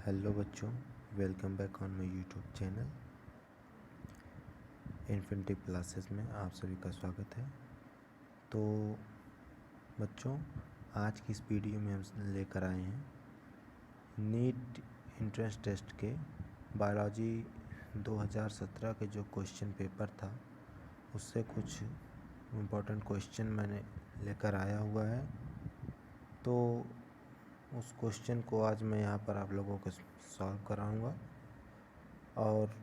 Hello बच्चों, welcome back on my YouTube channel infinity classes में आप सभी का स्वागत है। तो बच्चों, आज की इस वीडियो में हम लेकर आए हैं नीट एंट्रेंस टेस्ट के बायोलॉजी 2017 के जो क्वेश्चन पेपर था उससे कुछ इम्पोर्टेंट क्वेश्चन मैंने लेकर आया हुआ है। तो उस क्वेश्चन को आज मैं यहाँ पर आप लोगों को सॉल्व कराऊंगा। और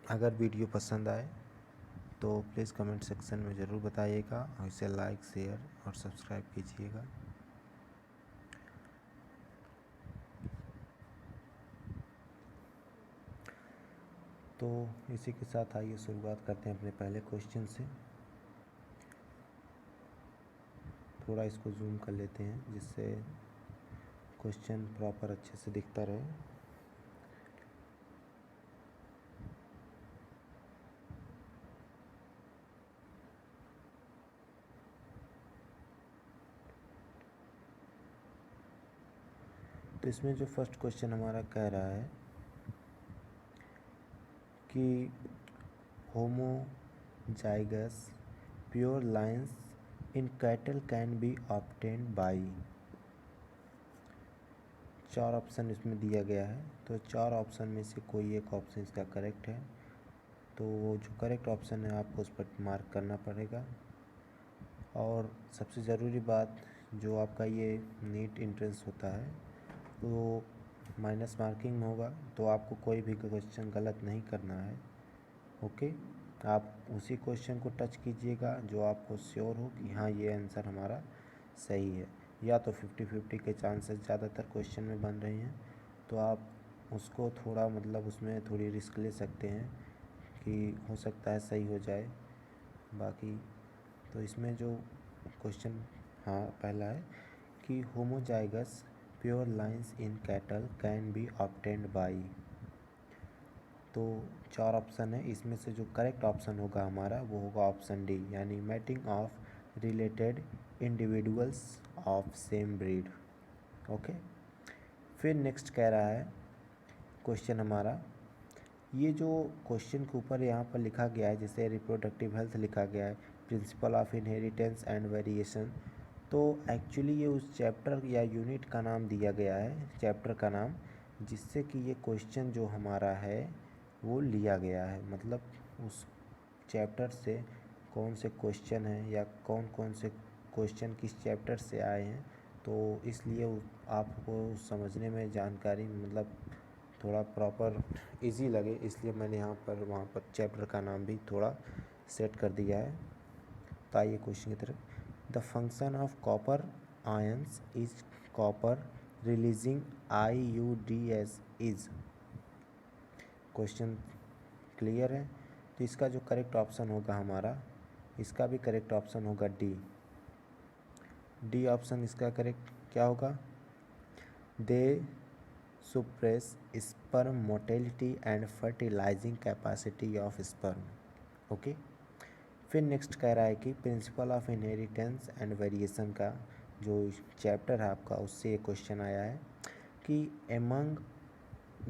अगर वीडियो पसंद आए तो प्लीज़ कमेंट सेक्शन में ज़रूर बताइएगा और इसे लाइक, शेयर और सब्सक्राइब कीजिएगा। तो इसी के साथ आइए शुरुआत करते हैं अपने पहले क्वेश्चन से। थोड़ा इसको जूम कर लेते हैं जिससे क्वेश्चन प्रॉपर अच्छे से दिखता रहे। तो इसमें जो फर्स्ट क्वेश्चन हमारा कह रहा है कि homozygous pure lines in cattle can be obtained by. 4 option इसमें दिया गया है, तो 4 ऑप्शन में से कोई एक ऑप्शन इसका करेक्ट है। तो जो करेक्ट ऑप्शन है आपको उस पर मार्क करना पड़ेगा। और सबसे ज़रूरी बात, जो आपका ये नीट एंट्रेंस होता है तो माइनस मार्किंग में होगा, तो आपको कोई भी क्वेश्चन गलत नहीं करना है। ओके, आप उसी क्वेश्चन को टच कीजिएगा जो आपको श्योर हो कि हाँ ये आंसर हमारा सही है। या तो 50-50 के चांसेस ज़्यादातर क्वेश्चन में बन रहे हैं, तो आप उसको थोड़ा उसमें थोड़ी रिस्क ले सकते हैं कि हो सकता है सही हो जाए। बाकी तो इसमें जो क्वेश्चन पहला है कि homozygous pure lines in cattle can be obtained by. तो 4 ऑप्शन है, इसमें से जो करेक्ट ऑप्शन होगा हमारा वो होगा ऑप्शन डी, यानी mating of related individuals of same breed. Okay, फिर नेक्स्ट कह रहा है क्वेश्चन हमारा, ये जो क्वेश्चन के ऊपर यहाँ पर लिखा गया है, जैसे रिप्रोडक्टिव हेल्थ लिखा गया है, principal of inheritance and variation, तो एक्चुअली ये उस चैप्टर या यूनिट का नाम दिया गया है, चैप्टर का नाम, जिससे कि ये क्वेश्चन जो हमारा है वो लिया गया है। मतलब उस चैप्टर से कौन से क्वेश्चन हैं या कौन कौन से क्वेश्चन किस चैप्टर से आए हैं, तो इसलिए आपको समझने में जानकारी थोड़ा प्रॉपर इजी लगे, इसलिए मैंने वहाँ पर चैप्टर का नाम भी थोड़ा सेट कर दिया है। तो आइए क्वेश्चन की तरफ। The function of copper ions is copper releasing IUDS is. Question clear है? तो इसका जो करेक्ट ऑप्शन होगा हमारा, इसका भी करेक्ट ऑप्शन होगा डी ऑप्शन इसका करेक्ट क्या होगा? They suppress sperm motility and fertilizing capacity of sperm. Okay, फिर नेक्स्ट कह रहा है कि principle of inheritance and variation का जो चैप्टर है आपका, उससे ये क्वेश्चन आया है कि among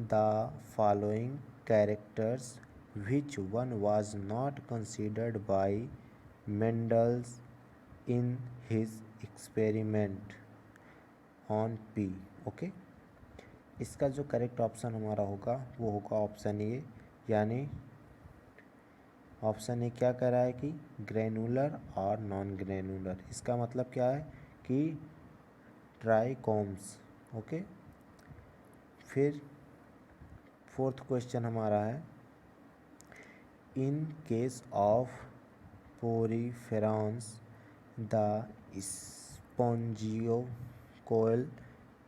the following characters which one was not considered by Mendel's in his experiment on P। Okay, इसका जो करेक्ट ऑप्शन हमारा होगा वो होगा ऑप्शन ए, यानी ऑप्शन ए क्या कह रहा है कि ग्रेनुलर और नॉन ग्रेनुलर। इसका मतलब क्या है कि ट्राइकोम्स। ओके, फिर फोर्थ क्वेश्चन हमारा है, in case of poriferans the spongocoel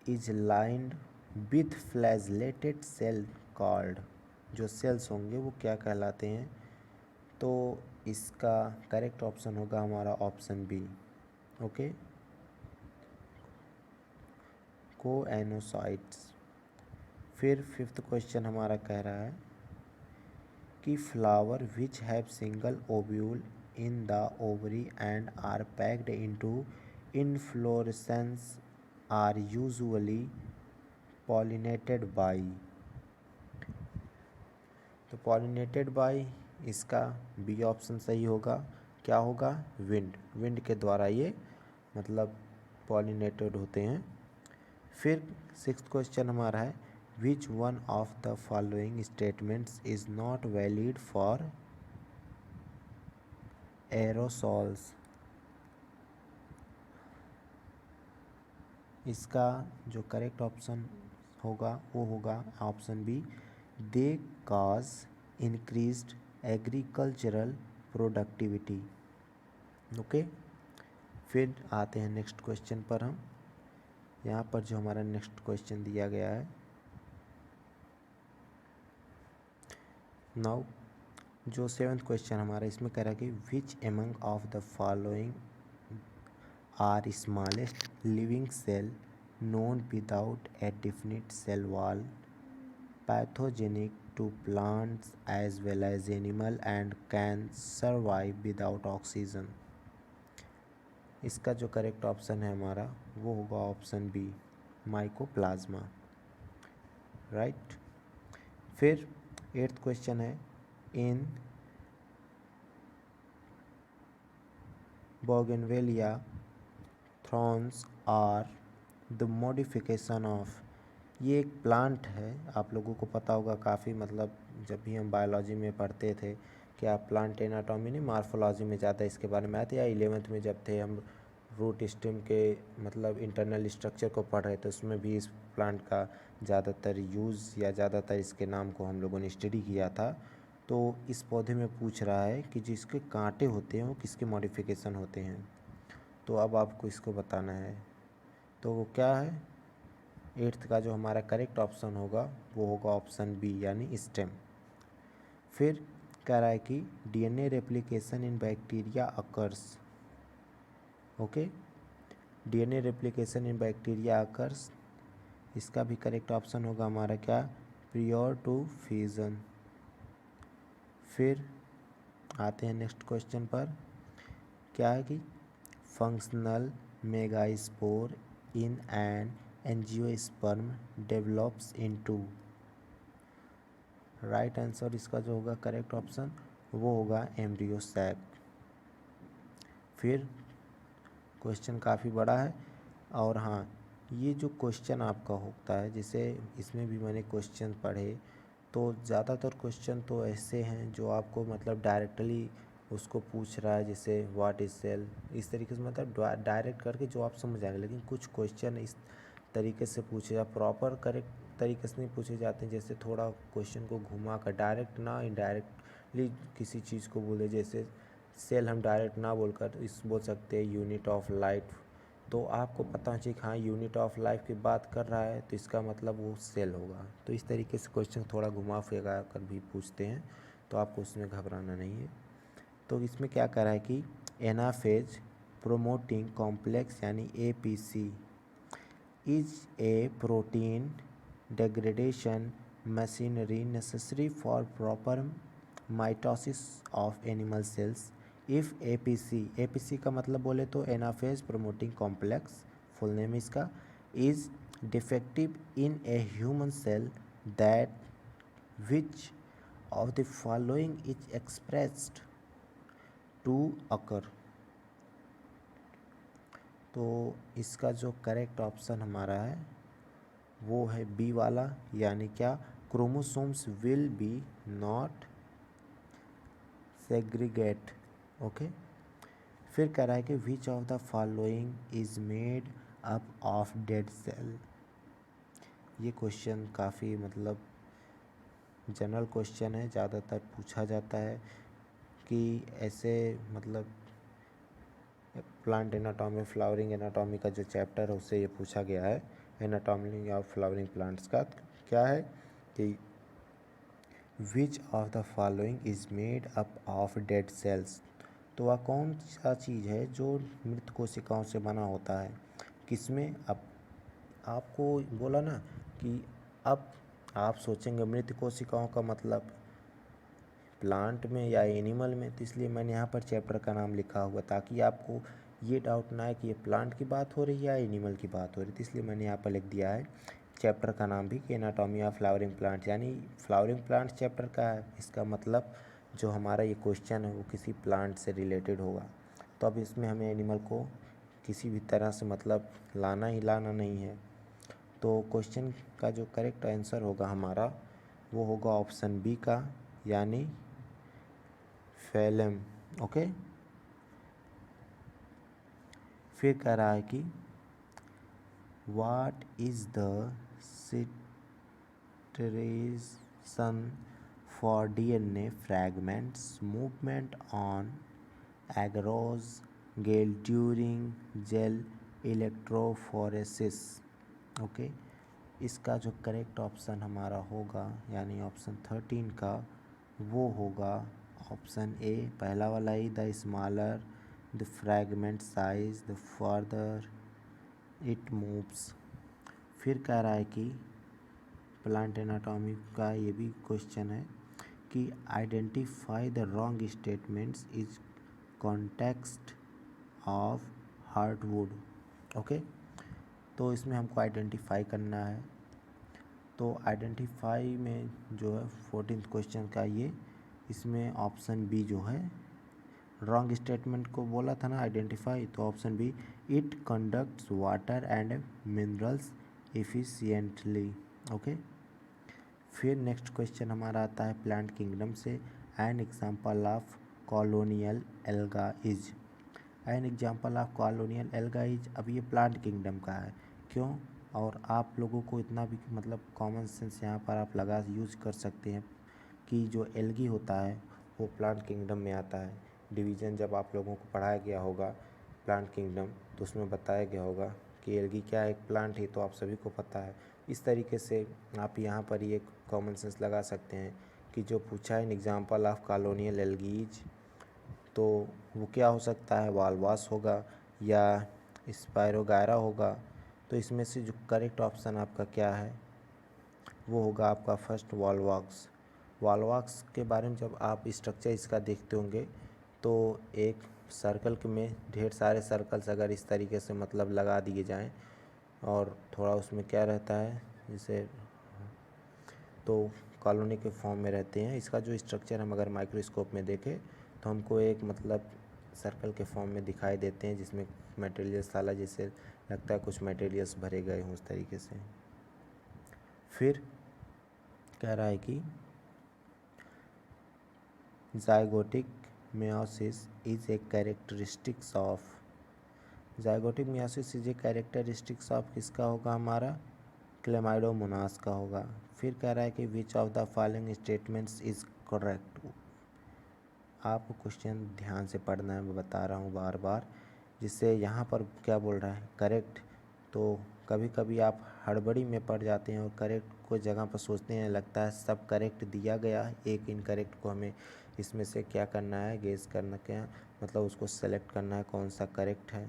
is lined with flagellated cell called. जो सेल्स होंगे वो क्या कहलाते हैं? तो इसका करेक्ट ऑप्शन होगा हमारा ऑप्शन बी। Okay, coenocytes. फिर फिफ्थ क्वेश्चन हमारा कह रहा है कि flower which have single ovule in the ovary and are packed into inflorescence are usually pollinated by, तो पॉलिनेटेड बाई इसका बी ऑप्शन सही होगा। क्या होगा? विंड, विंड के द्वारा ये मतलब पॉलिनेटेड होते हैं। फिर सिक्स्थ क्वेश्चन हमारा है which one of the following statements is not valid for aerosols. इसका जो करेक्ट ऑप्शन होगा वो होगा ऑप्शन बी, दे काज इंक्रीज्ड एग्रीकल्चरल प्रोडक्टिविटी। ओके, फिर आते हैं नेक्स्ट क्वेश्चन पर। हम यहाँ पर जो हमारा नेक्स्ट क्वेश्चन दिया गया है, नाउ जो सेवन्थ क्वेश्चन हमारा इसमें कह रहा है कि which among of the following are smallest living cell known without a definite cell wall, pathogenic to plants as well as animal and can survive without oxygen। इसका जो करेक्ट ऑप्शन है हमारा वो होगा ऑप्शन बी, माइकोप्लाज्मा। राइट। फिर eighth question है in bougainvillea thorns are the modification of, ये एक प्लांट है, आप लोगों को पता होगा काफ़ी, मतलब जब भी हम बायोलॉजी में पढ़ते थे कि आप प्लांट एनाटॉमी नहीं मार्फोलॉजी में ज़्यादा इसके बारे में आते, या 11th में जब थे हम रूट स्टेम के मतलब इंटरनल स्ट्रक्चर को पढ़ रहे थे, उसमें भी इस प्लांट का ज़्यादातर यूज़ या ज़्यादातर इसके नाम को हम लोगों ने स्टडी किया था। तो इस पौधे में पूछ रहा है कि जिसके कांटे होते हैं वो किसके मॉडिफिकेशन होते हैं, तो अब आपको इसको बताना है। तो वो क्या है? एट्थ का जो हमारा करेक्ट ऑप्शन होगा वो होगा ऑप्शन बी, यानी स्टेम। फिर कह रहा है कि DNA replication in bacteria occurs. Okay, DNA replication in bacteria occurs, इसका भी करेक्ट ऑप्शन होगा हमारा क्या? Prior to fusion. फिर आते हैं नेक्स्ट क्वेश्चन पर। क्या है कि functional megaspore in an angiosperm develops into. Right answer इसका जो होगा करेक्ट ऑप्शन वो होगा एम्ब्रियो सैक। फिर क्वेश्चन काफ़ी बड़ा है, और हाँ ये जो क्वेश्चन आपका होता है, जैसे इसमें भी मैंने क्वेश्चन पढ़े, तो ज़्यादातर क्वेश्चन तो ऐसे हैं जो आपको मतलब डायरेक्टली उसको पूछ रहा है, जैसे व्हाट इज सेल, इस तरीके से मतलब डायरेक्ट करके जो आप समझ जाएंगे। लेकिन कुछ क्वेश्चन इस तरीके से पूछे या प्रॉपर करेक्ट तरीके से नहीं पूछे जाते हैं, जैसे थोड़ा क्वेश्चन को घुमा कर डायरेक्ट ना इनडायरेक्टली किसी चीज़ को बोले, जैसे सेल हम डायरेक्ट ना बोलकर इस बोल सकते हैं यूनिट ऑफ लाइफ, तो आपको पता चाहिए कि हाँ यूनिट ऑफ लाइफ की बात कर रहा है तो इसका मतलब वो सेल होगा। तो इस तरीके से क्वेश्चन थोड़ा घुमा फिरा कर भी पूछते हैं, तो आपको उसमें घबराना नहीं है। तो इसमें क्या कर रहा है कि एनाफेज प्रोमोटिंग कॉम्प्लेक्स यानी APC is a protein degradation machinery necessary for proper mitosis of animal cells. If APC का मतलब बोले तो anaphase promoting complex, full name इसका, is defective in a human cell that which of the following is expressed to occur. तो इसका जो correct option हमारा है वो है बी वाला, यानी क्या? Chromosomes will be not segregate. Okay, फिर कह रहा है कि which of the following is made up of dead cell. ये क्वेश्चन काफ़ी मतलब जनरल क्वेश्चन है, ज़्यादातर पूछा जाता है कि ऐसे मतलब प्लांट एनाटॉमी फ्लावरिंग एनाटॉमी का जो चैप्टर है उससे ये पूछा गया है, एनाटॉमी ऑफ फ्लावरिंग प्लांट्स का। क्या है कि which of the following is made up of dead cells, तो वह कौन सा चीज़ है जो मृत कोशिकाओं से बना होता है, किसमें? अब आपको बोला ना कि अब आप सोचेंगे मृत कोशिकाओं का मतलब प्लांट में या एनिमल में, तो इसलिए मैंने यहाँ पर चैप्टर का नाम लिखा हुआ ताकि आपको ये डाउट ना है कि ये प्लांट की बात हो रही है या एनिमल की बात हो रही है, तो इसलिए मैंने यहाँ पर लिख दिया है चैप्टर का नाम भी कि एनाटॉमी ऑफ फ्लावरिंग प्लांट, यानी फ्लावरिंग प्लांट चैप्टर का है। इसका मतलब जो हमारा ये क्वेश्चन है वो किसी प्लांट से रिलेटेड होगा। तो अब इसमें हमें एनिमल को किसी भी तरह से मतलब लाना ही लाना नहीं है। तो क्वेश्चन का जो करेक्ट आंसर होगा हमारा वो होगा ऑप्शन बी का, यानी फेलम। ओके, फिर कह रहा है कि what is the situation for DNA fragments movement on agarose gel during gel electrophoresis. Okay, इसका जो करेक्ट ऑप्शन हमारा होगा यानी ऑप्शन 13 का वो होगा ऑप्शन ए, पहला वाला ही, the smaller the fragment size the further it moves. फिर कह रहा है कि प्लांट एनाटॉमी का ये भी क्वेश्चन है कि identify the wrong statements is context of heartwood. Okay, तो इसमें हमको आइडेंटिफाई करना है। तो आइडेंटिफाई में जो है 14th क्वेश्चन का ये, इसमें ऑप्शन बी जो है, रॉन्ग स्टेटमेंट को बोला था ना आइडेंटिफाई, तो option B, it conducts water and minerals efficiently. Okay, फिर नेक्स्ट क्वेश्चन हमारा आता है प्लांट किंगडम से, an example of colonial alga is. An example of colonial alga is, अब ये प्लांट किंगडम का है, क्यों? और आप लोगों को इतना भी मतलब कॉमन सेंस यहाँ पर आप लगा यूज कर सकते हैं कि जो एल्गी होता है वो प्लांट किंगडम में आता है। डिवीज़न जब आप लोगों को पढ़ाया गया होगा प्लांट किंगडम, तो उसमें बताया गया होगा कि एल्गी क्या है, एक प्लांट ही, तो आप सभी को पता है। इस तरीके से आप यहाँ पर ये कॉमन सेंस लगा सकते हैं कि जो पूछा है N example of colonial algae, तो वो क्या हो सकता है, वालवास होगा या स्पायरोगायरा होगा। तो इसमें से जो करेक्ट ऑप्शन आपका क्या है वो होगा आपका फर्स्ट, वॉलवॉक्स। वॉलवॉक्स के बारे में जब आप स्ट्रक्चर इसका देखते होंगे तो एक सर्कल में ढेर सारे सर्कल्स अगर इस तरीके से मतलब लगा दिए जाएं और थोड़ा उसमें क्या रहता है जैसे, तो कॉलोनी के फॉर्म में रहते हैं। इसका जो स्ट्रक्चर हम अगर माइक्रोस्कोप में देखें तो हमको एक मतलब सर्कल के फॉर्म में दिखाई देते हैं जिसमें मटेरियल्स साला जैसे लगता है कुछ मटेरियल्स भरे गए हों उस तरीके से। फिर कह रहा है कि ज़ाइगोटिक meiosis is a characteristics of, ज़ाइगोटिक meiosis is a characteristics of किसका होगा हमारा, क्लेमाइडोमोनास का होगा। फिर कह रहा है कि which of the following statements is correct. आपको क्वेश्चन ध्यान से पढ़ना है, मैं बता रहा हूँ बार बार, जिससे यहाँ पर क्या बोल रहा है करेक्ट। तो कभी कभी आप हड़बड़ी में पड़ जाते हैं और करेक्ट को जगह पर सोचते हैं, लगता है सब करेक्ट दिया गया है, एक इनकरेक्ट को हमें इसमें से क्या करना है, गेस करना, क्या मतलब उसको सेलेक्ट करना है कौन सा करेक्ट है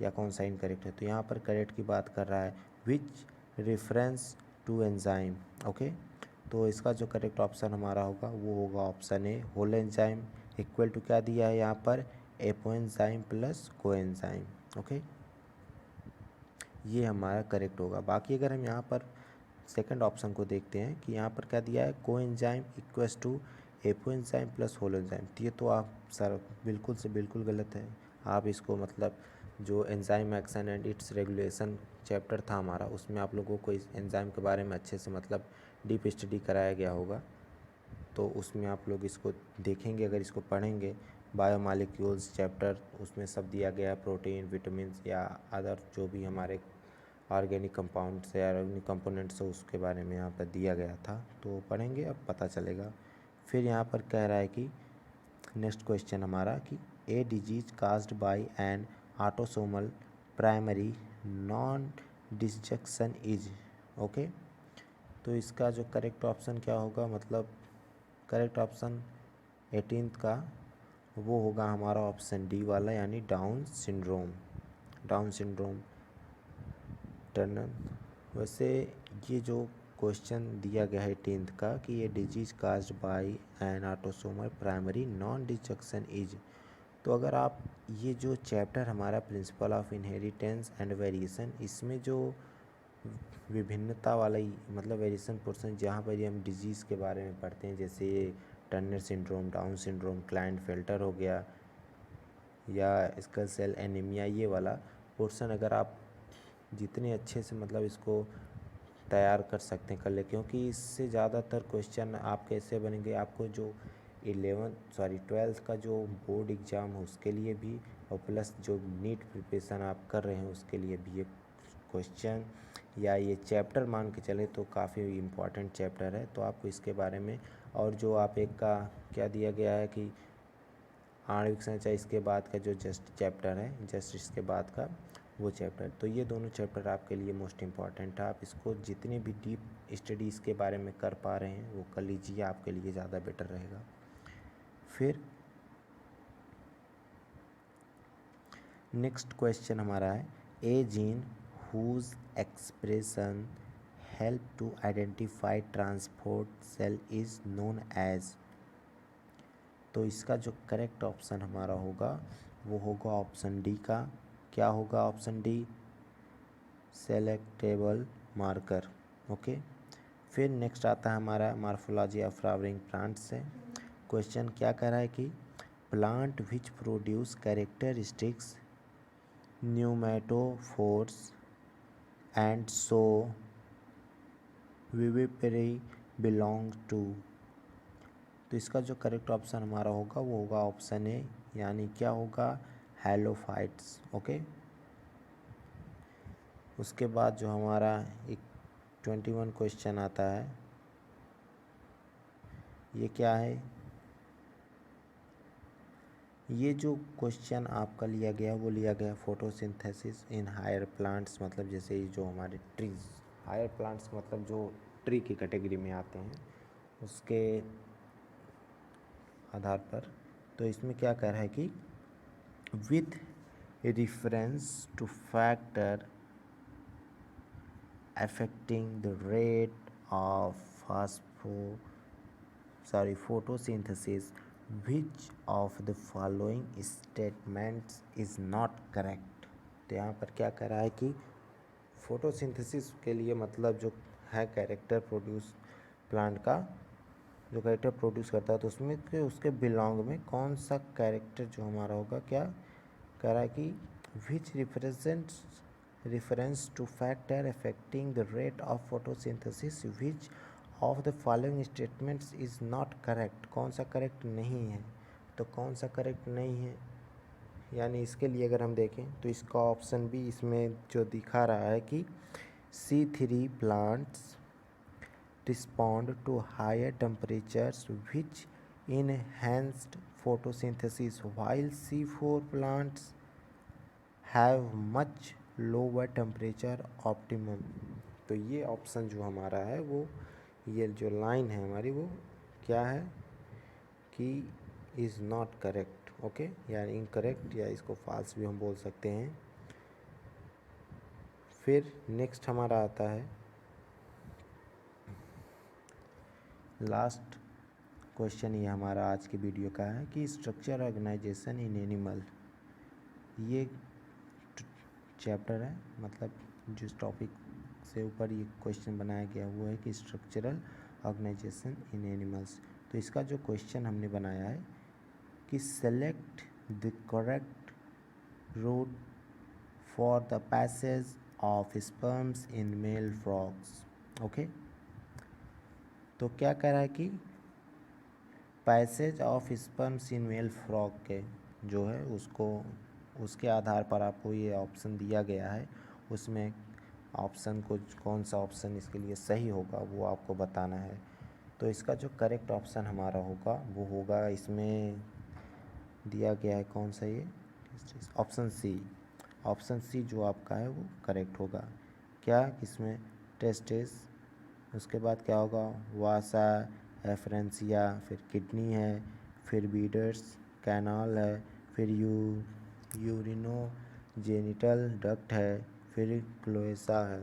या कौन सा इनकरेक्ट है। तो यहाँ पर करेक्ट की बात कर रहा है, which reference to enzyme. Okay, तो इसका जो करेक्ट ऑप्शन हमारा होगा वो होगा option A, whole enzyme equal to क्या दिया है यहाँ पर, एपोएंजाइम प्लस कोएंजाइम। ओके, ये हमारा करेक्ट होगा। बाकी अगर हम यहाँ पर सेकंड ऑप्शन को देखते हैं कि यहाँ पर क्या दिया है, coenzyme equals to apoenzyme plus whole enzyme, तो ये तो आप सर बिल्कुल से बिल्कुल गलत है। आप इसको मतलब जो enzyme action and it's regulation chapter था हमारा, उसमें आप लोगों को इस एंजाइम के बारे में अच्छे से मतलब डीप स्टडी कराया गया होगा, तो उसमें आप लोग इसको देखेंगे, अगर इसको पढ़ेंगे, बायोमॉलिक्यूल्स चैप्टर, उसमें सब दिया गया है, प्रोटीन, विटामिन या अदर जो भी हमारे ऑर्गेनिक कंपाउंड्स या ऑर्गेनिक कंपोनेंट्स है उसके बारे में यहाँ पर दिया गया था, तो पढ़ेंगे अब पता चलेगा। फिर यहाँ पर कह रहा है कि नेक्स्ट क्वेश्चन हमारा कि a disease caused by an autosomal primary non disjunction is. Okay, तो इसका जो करेक्ट ऑप्शन क्या होगा, मतलब करेक्ट ऑप्शन 18th का वो होगा हमारा ऑप्शन डी वाला, यानी down syndrome. Down syndrome Turner. वैसे ये जो क्वेश्चन दिया गया है 10th का कि ये disease caused by an autosomal primary non disjunction is, तो अगर आप ये जो चैप्टर हमारा principle of inheritance and variation, इसमें जो विभिन्नता वाला ही मतलब वेरिएशन पोर्शन, जहाँ पर ये हम डिजीज़ के बारे में पढ़ते हैं, जैसे ये Turner syndrome, down syndrome, Klinefelter हो गया, या स्कल सेल एनीमिया, ये वाला पोर्शन अगर आप जितने अच्छे से मतलब इसको तैयार कर सकते हैं कर ले, क्योंकि इससे ज़्यादातर क्वेश्चन आप कैसे बनेंगे, आपको जो 12th का जो बोर्ड एग्ज़ाम है उसके लिए भी, और प्लस जो नीट प्रिपरेशन आप कर रहे हैं उसके लिए भी ये क्वेश्चन या ये चैप्टर मान के चले तो काफ़ी इम्पॉर्टेंट चैप्टर है। तो आपको इसके बारे में, और जो आप एक का क्या दिया गया है कि आणविक संरचना, इसके बाद का जो जस्ट चैप्टर है, जस्ट इसके बाद का वो चैप्टर, तो ये दोनों चैप्टर आपके लिए मोस्ट इम्पॉर्टेंट है। आप इसको जितनी भी डीप स्टडी इसके बारे में कर पा रहे हैं वो कर लीजिए, आपके लिए ज़्यादा बेटर रहेगा। फिर नेक्स्ट क्वेश्चन हमारा है, a gene whose expression help to identify transport cell is known as. तो इसका जो करेक्ट ऑप्शन हमारा होगा वो होगा ऑप्शन डी का, क्या होगा option D, selectable marker. Okay, फिर नेक्स्ट आता है हमारा मार्फोलॉजी ऑफ फ्लावरिंग प्लांट से। क्वेश्चन क्या कह रहा है कि plant which produce characteristics pneumatophores and so vivipary belong to. तो इसका जो करेक्ट ऑप्शन हमारा होगा वो होगा ऑप्शन ए, यानी क्या होगा, हैलोफाइट्स। ओके, उसके बाद जो हमारा एक 21 क्वेश्चन आता है, ये क्या है, ये जो क्वेश्चन आपका लिया गया वो लिया गया फोटोसिंथेसिस इन हायर प्लांट्स, मतलब जैसे जो हमारे ट्रीज, हायर प्लांट्स मतलब जो ट्री की कैटेगरी में आते हैं उसके आधार पर। तो इसमें क्या कह रहा है कि with reference two factor affecting the rate of photosynthesis, which of the following statements is not correct। तो यहाँ पर क्या कह रहा है कि फोटोसिंथेसिस के लिए मतलब जो है कैरेक्टर प्रोड्यूस प्लांट का जो कैरेक्टर प्रोड्यूस करता है, तो उसमें के उसके बिलोंग में कौन सा कैरेक्टर जो हमारा होगा, क्या कह रहा है कि विच represents reference to factor affecting the rate of photosynthesis, which of the following statements is not correct। कौन सा करेक्ट नहीं है, तो कौन सा करेक्ट नहीं है, यानी इसके लिए अगर हम देखें तो इसका ऑप्शन भी इसमें जो दिखा रहा है कि C3 plants respond to higher temperatures which enhanced photosynthesis, while C4 plants have much lower temperature optimum. तो ये ऑप्शन जो हमारा है वो, ये जो लाइन है हमारी वो क्या है कि इज़ नॉट करेक्ट। ओके, यानी इनकरेक्ट, या इसको फॉल्स भी हम बोल सकते हैं। फिर नेक्स्ट हमारा आता है लास्ट क्वेश्चन, ये हमारा आज की वीडियो का है कि स्ट्रक्चर ऑर्गेनाइजेशन इन एनिमल, ये चैप्टर है, मतलब जिस टॉपिक से ऊपर ये क्वेश्चन बनाया गया वो है कि स्ट्रक्चरल ऑर्गेनाइजेशन इन एनिमल्स। तो इसका जो क्वेश्चन हमने बनाया है कि select the correct route for the passage of sperms in male frogs. Okay, तो क्या कह रहा है कि passage of sperms in male frog के जो है उसको, उसके आधार पर आपको ये ऑप्शन दिया गया है, उसमें ऑप्शन को कौन सा ऑप्शन इसके लिए सही होगा वो आपको बताना है। तो इसका जो करेक्ट ऑप्शन हमारा होगा वो होगा, इसमें दिया गया है कौन सा, ये ऑप्शन सी। ऑप्शन सी जो आपका है वो करेक्ट होगा। क्या इसमें टेस्टिस, उसके बाद क्या होगा वासा, एफरेंसिया, फिर किडनी है, फिर बीडर्स कैनाल है, फिर यूरिनोजेनिटल डक्ट है, फिर क्लोएसा है।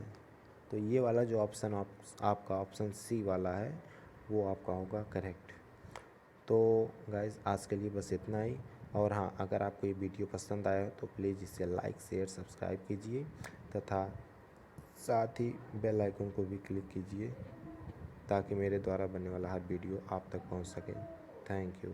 तो ये वाला जो ऑप्शन आपका ऑप्शन सी वाला है वो आपका होगा करेक्ट। तो गाइज़ आज के लिए बस इतना ही। और हाँ, अगर आपको ये वीडियो पसंद आया तो प्लीज़ इसे लाइक शेयर सब्सक्राइब कीजिए तथा साथ ही बेल आइकन को भी क्लिक कीजिए ताकि मेरे द्वारा बनने वाला हर वीडियो आप तक पहुंच सके। Thank you.